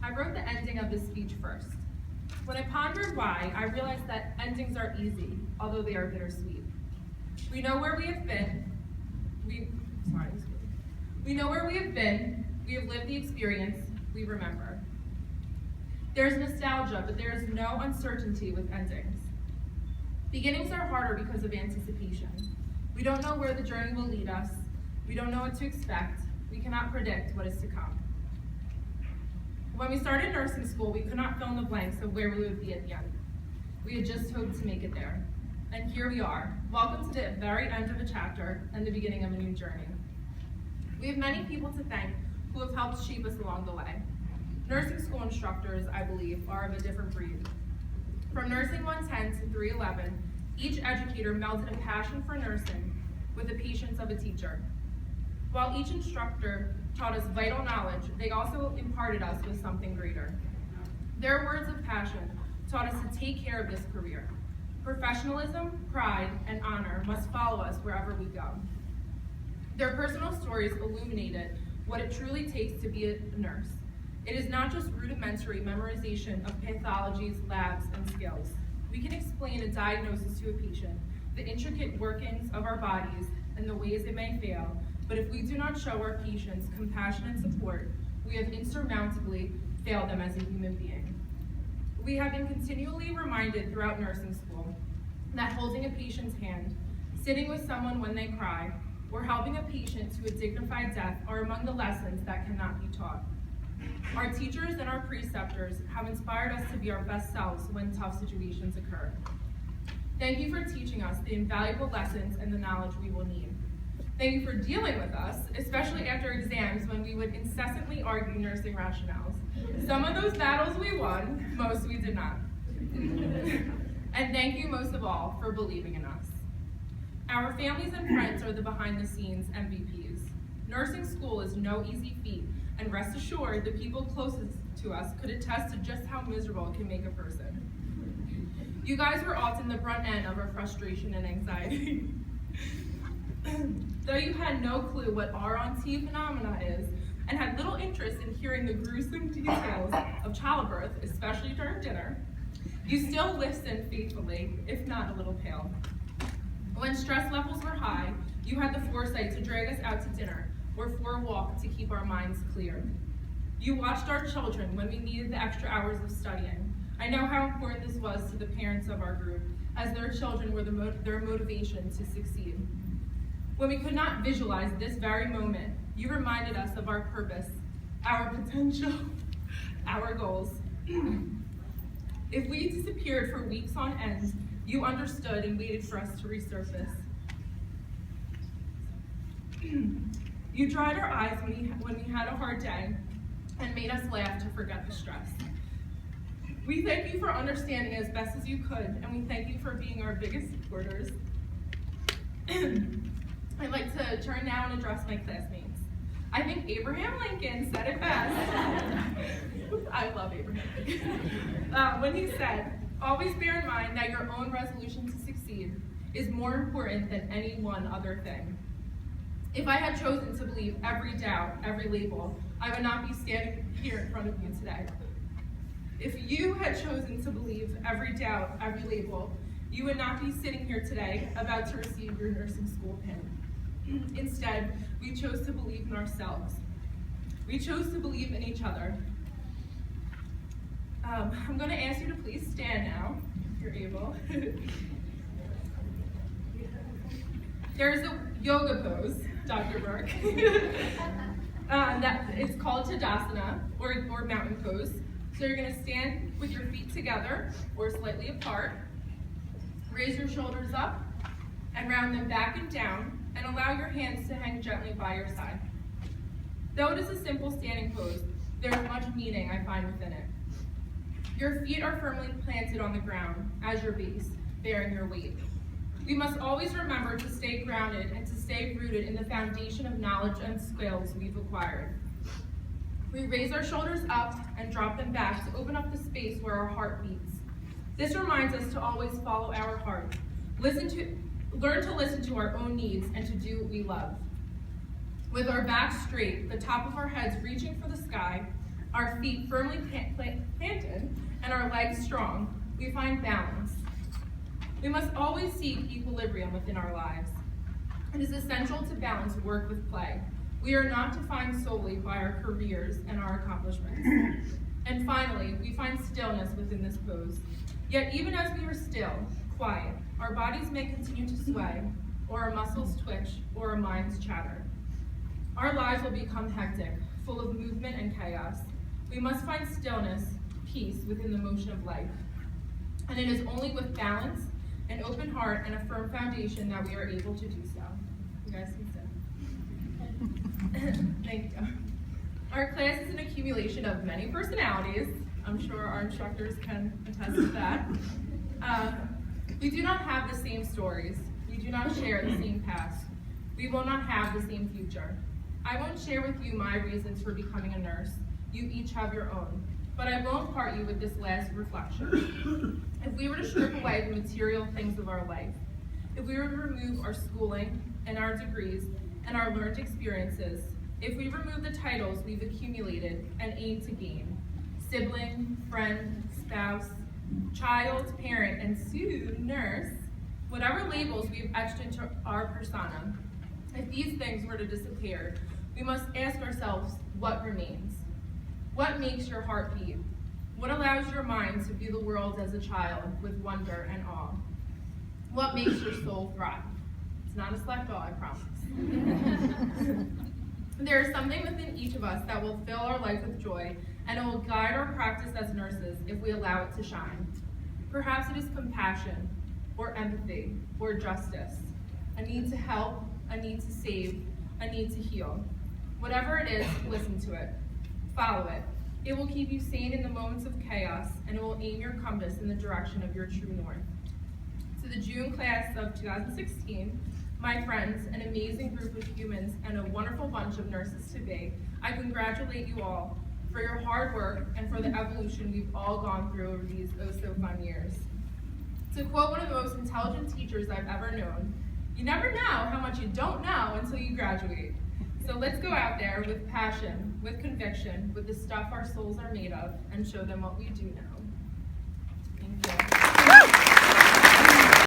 I wrote the ending of this speech first. When I pondered why, I realized that endings are easy, although they are bittersweet. We know where we have been. We have lived the experience, we remember. There's nostalgia, but there is no uncertainty with endings. Beginnings are harder because of anticipation. We don't know where the journey will lead us. We don't know what to expect. We cannot predict what is to come. When we started nursing school, we could not fill in the blanks of where we would be at the end. We had just hoped to make it there. And here we are. Welcome to the very end of a chapter and the beginning of a new journey. We have many people to thank who have helped shape us along the way. Nursing school instructors, I believe, are of a different breed. From Nursing 110 to 311, each educator melded a passion for nursing with the patience of a teacher. While each instructor taught us vital knowledge, they also imparted us with something greater. Their words of passion taught us to take care of this career. Professionalism, pride, and honor must follow us wherever we go. Their personal stories illuminated what it truly takes to be a nurse. It is not just rudimentary memorization of pathologies, labs, and skills. We can explain a diagnosis to a patient, the intricate workings of our bodies, and the ways it may fail, but if we do not show our patients compassion and support, we have insurmountably failed them as a human being. We have been continually reminded throughout nursing school that holding a patient's hand, sitting with someone when they cry, or helping a patient to a dignified death are among the lessons that cannot be taught. Our teachers and our preceptors have inspired us to be our best selves when tough situations occur. Thank you for teaching us the invaluable lessons and the knowledge we will need. Thank you for dealing with us, especially after exams when we would incessantly argue nursing rationales. Some of those battles we won, most we did not. And thank you most of all for believing in us. Our families and friends are the behind-the-scenes MVPs. Nursing school is no easy feat, and rest assured the people closest to us could attest to just how miserable it can make a person. You guys were often the brunt end of our frustration and anxiety. Though you had no clue what ROT phenomena is, and had little interest in hearing the gruesome details of childbirth, especially during dinner, you still listened faithfully, if not a little pale. When stress levels were high, you had the foresight to drag us out to dinner, or for a walk to keep our minds clear. You watched our children when we needed the extra hours of studying. I know how important this was to the parents of our group, as their children were their motivation to succeed. When we could not visualize this very moment, you reminded us of our purpose, our potential, our goals. If we disappeared for weeks on end, you understood and waited for us to resurface. You dried our eyes when we had a hard day and made us laugh to forget the stress. We thank you for understanding as best as you could, and we thank you for being our biggest supporters. I'd like to turn now and address my classmates. I think Abraham Lincoln said it best. I love Abraham Lincoln. When he said, "Always bear in mind that your own resolution to succeed is more important than any one other thing." If I had chosen to believe every doubt, every label, I would not be standing here in front of you today. If you had chosen to believe every doubt, every label, you would not be sitting here today about to receive your nursing school pin. Instead, we chose to believe in ourselves. We chose to believe in each other. I'm going to ask you to please stand now, if you're able. There's a yoga pose, Dr. Burke. It's called Tadasana, or mountain pose. So you're going to stand with your feet together, or slightly apart. Raise your shoulders up, and round them back and down, and allow your hands to hang gently by your side. Though it is a simple standing pose, there is much meaning I find within it. Your feet are firmly planted on the ground as your base, bearing your weight. We must always remember to stay grounded and to stay rooted in the foundation of knowledge and skills we've acquired. We raise our shoulders up and drop them back to open up the space where our heart beats. This reminds us to always follow our heart. Learn to listen to our own needs and to do what we love. With our backs straight, the top of our heads reaching for the sky, our feet firmly planted, and our legs strong, we find balance. We must always seek equilibrium within our lives. It is essential to balance work with play. We are not defined solely by our careers and our accomplishments. And finally, we find stillness within this pose. Yet even as we are still, quiet, our bodies may continue to sway, or our muscles twitch, or our minds chatter. Our lives will become hectic, full of movement and chaos. We must find stillness, peace within the motion of life. And it is only with balance, an open heart, and a firm foundation that we are able to do so. You guys can sit. Thank you. Our class is an accumulation of many personalities. I'm sure our instructors can attest to that. We do not have the same stories. We do not share the same past. We will not have the same future. I won't share with you my reasons for becoming a nurse. You each have your own. But I will impart you with this last reflection. If we were to strip away the material things of our life, if we were to remove our schooling and our degrees and our learned experiences, if we remove the titles we've accumulated and aim to gain, sibling, friend, spouse, child, parent, and soon nurse, whatever labels we've etched into our persona, if these things were to disappear, we must ask ourselves what remains. What makes your heart beat? What allows your mind to view the world as a child with wonder and awe? What makes your soul thrive? It's not a select all, I promise. There is something within each of us that will fill our life with joy, and it will guide our practice as nurses if we allow it to shine. Perhaps it is compassion, or empathy, or justice, a need to help, a need to save, a need to heal. Whatever it is, listen to it. Follow it. It will keep you sane in the moments of chaos, and it will aim your compass in the direction of your true north. To the June class of 2016, my friends, an amazing group of humans, and a wonderful bunch of nurses to be, I congratulate you all for your hard work and for the evolution we've all gone through over these oh-so-fun years. To quote one of the most intelligent teachers I've ever known, you never know how much you don't know until you graduate. So let's go out there with passion, with conviction, with the stuff our souls are made of, and show them what we do know.